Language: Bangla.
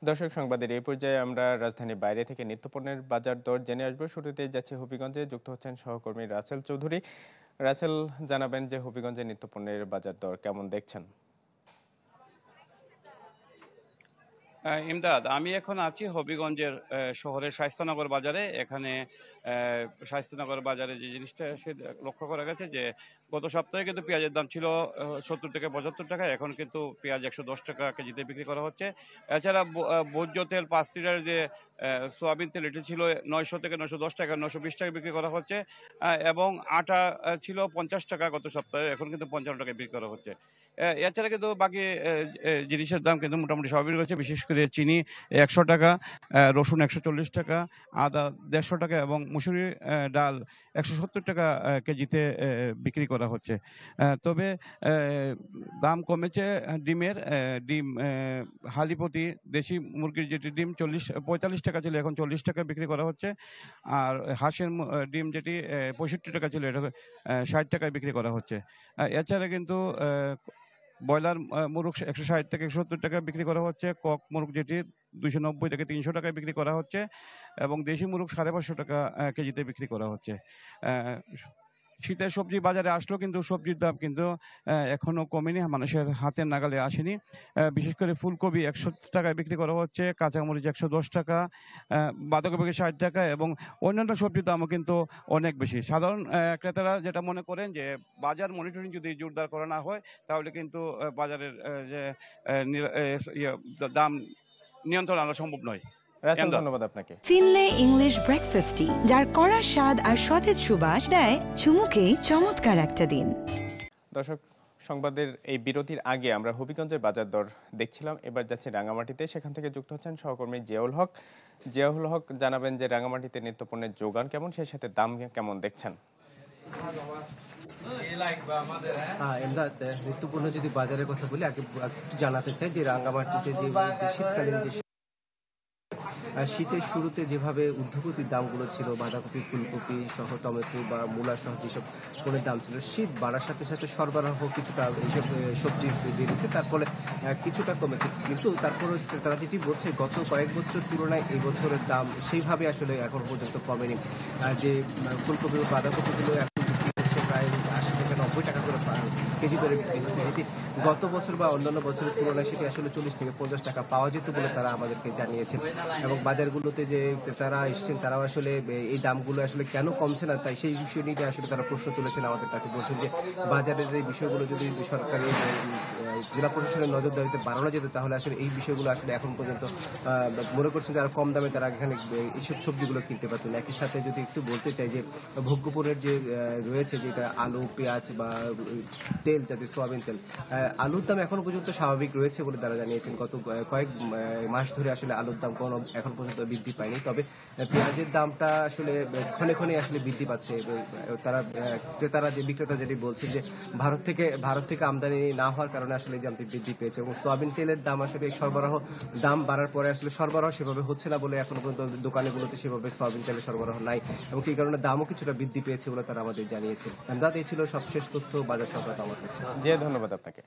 দর্শক সংবাদের এই পর্যায়ে আমরা রাজধানীর বাইরে থেকে নিত্যপণ্যের বাজার দর জেনে আসবো। শুরুতেই যাচ্ছে হবিগঞ্জে, যুক্ত হচ্ছেন সহকর্মী রাসেল চৌধুরী। রাসেল, জানাবেন যে হবিগঞ্জে নিত্যপণ্যের বাজার দর কেমন দেখছেন? ইমদাদ, আমি এখন আছি হবিগঞ্জের শহরের শায়েস্তানগর বাজারে। এখানে শায়েস্তানগর বাজারে যে জিনিসটা লক্ষ্য করা গেছে যে গত সপ্তাহে কিন্তু পেঁয়াজের দাম ছিল 70 থেকে 75 টাকা। এখন কিন্তু পেঁয়াজ 110 টাকা কেজিতে বিক্রি করা হচ্ছে। এছাড়া ভোজ্য তেল 5 লিটার যে সোয়াবিন তেল, এটি ছিল 900 থেকে 910 টাকা, 920 টাকা বিক্রি করা হচ্ছে। এবং আটা ছিল 50 টাকা গত সপ্তাহে, এখন কিন্তু 55 টাকায় বিক্রি করা হচ্ছে। এছাড়া কিন্তু বাকি জিনিসের দাম কিন্তু মোটামুটি স্বাভাবিক রয়েছে। বিশেষ করে চিনি 100 টাকা, রসুন 140 টাকা, আদা 150 টাকা এবং মুসুরি ডাল 170 টাকা কেজিতে বিক্রি করা হচ্ছে। তবে দাম কমেছে ডিমের। ডিম হালিপতি দেশি মুরগির যেটি ডিম 45 টাকা ছিল, এখন 40 টাকা বিক্রি করা হচ্ছে। আর হাঁসের ডিম যেটি 65 টাকা ছিল, এটা 60 টাকায় বিক্রি করা হচ্ছে। এছাড়া কিন্তু ব্রয়লার মুরগ 160 থেকে 170 টাকা বিক্রি করা হচ্ছে। কক মুরগ যেটি 290 থেকে 300 টাকায় বিক্রি করা হচ্ছে এবং দেশি মুরগ 550 টাকা কেজিতে বিক্রি করা হচ্ছে। আহ, শীতের সবজি বাজারে আসলো, কিন্তু সবজির দাম কিন্তু এখনো কমেনি, মানুষের হাতের নাগালে আসেনি। বিশেষ করে ফুলকপি 100 টাকায় বিক্রি করা হচ্ছে, কাঁচামরিচ 110 টাকা, বাঁধাকপি 60 টাকা এবং অন্যান্য সবজির দামও কিন্তু অনেক বেশি। সাধারণ ক্রেতারা যেটা মনে করেন যে বাজার মনিটরিং যদি জোরদার করা না হয়, তাহলে কিন্তু বাজারের যে দাম নিয়ন্ত্রণ আনা সম্ভব নয়। রাসেল, ধন্যবাদ আপনাকে। ফিনলে ইংলিশ ব্রেকফাস্টটি, যার কড়া স্বাদ আর সতেজ সুবাস দেয় চুমুকে চমৎকার একটা দিন। দর্শক, সংবাদের এই বিরতির আগে আমরা হবিগঞ্জের বাজার দর দেখছিলাম। এবার যাচ্ছে রাঙামাটিতে, সেখান থেকে যুক্ত হচ্ছেন সহকর্মী জিয়াউল হক। জিয়াউল হক, জানাবেন যে রাঙামাটিতে নিত্যপণ্যের যোগান কেমন, সেই সাথে দাম কেমন দেখছেন? নিত্যপণ্য যদি বাজারের কথা বলি, আগে একটু জানাতে চাই যে রাঙ্গামাটিতে যে শীতকালীন যে শীতের শুরুতে যেভাবে ঊর্ধ্বগতির দামগুলো ছিল, বাঁধাকপি, ফুলকপি সহ টমেটো বা মূলা সহ যেসব পণ্যের দাম ছিল, শীত বাড়ার সাথে সাথে সরবরাহ কিছুটা এইসব সবজি বেড়েছে, তার ফলে কিছুটা কমেছে। কিন্তু তারপরে তারা যেটি বলছে, গত কয়েক বছরের তুলনায় এই বছরের দাম সেইভাবে আসলে এখন পর্যন্ত কমেনি। যে ফুলকপি ও বাঁধাকপিগুলো এখন বিক্রি হচ্ছে প্রায় 80 থেকে 90 টাকা করে কেজি দরে বিক্রি হচ্ছে, যেটি গত বছর বা অন্যান্য বছরের তুলনায় সেটি আসলে 40 থেকে 50 টাকা পাওয়া যেত বলে তারা আমাদেরকে জানিয়েছেন। এবং বাজারগুলোতে যে ক্রেতারা এসছেন, তারাও আসলে এই দামগুলো আসলে কেন কমছে না, তাই সেই বিষয় নিয়ে আসলে তারা প্রশ্ন তুলেছেন আমাদের কাছে। বলছেন যে বাজারের এই বিষয়গুলো যদি সরকারি জেলা প্রশাসনের নজরদারিতে বাড়ানো যেত, তাহলে আসলে এই বিষয়গুলো আসলে এখন পর্যন্ত মনে করছেন যে আরো কম দামে তারা এখানে এইসব সবজিগুলো কিনতে পারতেন। একই সাথে যদি একটু বলতে চাই যে ভোগ্যপণ্যের যে রয়েছে, যেটা আলু, পেঁয়াজ বা তেল জাতীয় সোয়াবিন তেল, আলুর দাম এখনো পর্যন্ত স্বাভাবিক রয়েছে বলে তারা জানিয়েছেন। গত কয়েক মাস ধরে আসলে আলুর দাম কোনো এখন পর্যন্ত বৃদ্ধি পায়নি। তবে পেঁয়াজের দামটা আসলে ক্ষণে ক্ষণে আসলে বৃদ্ধি পাচ্ছে। তারা ক্রেতারা যে বিক্রেতা যেটি বলছেন যে ভারত থেকে আমদানি না হওয়ার কারণে আসলে এই দামটি বৃদ্ধি পেয়েছে। এবং সোয়াবিন তেলের দাম আসলে দাম বাড়ার পরে আসলে সরবরাহ সেভাবে হচ্ছে না বলে এখনো পর্যন্ত দোকানগুলোতে সেভাবে সোয়াবিন তেলের সরবরাহ নাই এবং এই কারণে দামও কিছুটা বৃদ্ধি পেয়েছে বলে তারা আমাদের জানিয়েছেন। এই ছিল সবশেষ তথ্য বাজার সংক্রান্ত আমার কাছে। জি, ধন্যবাদ আপনাকে।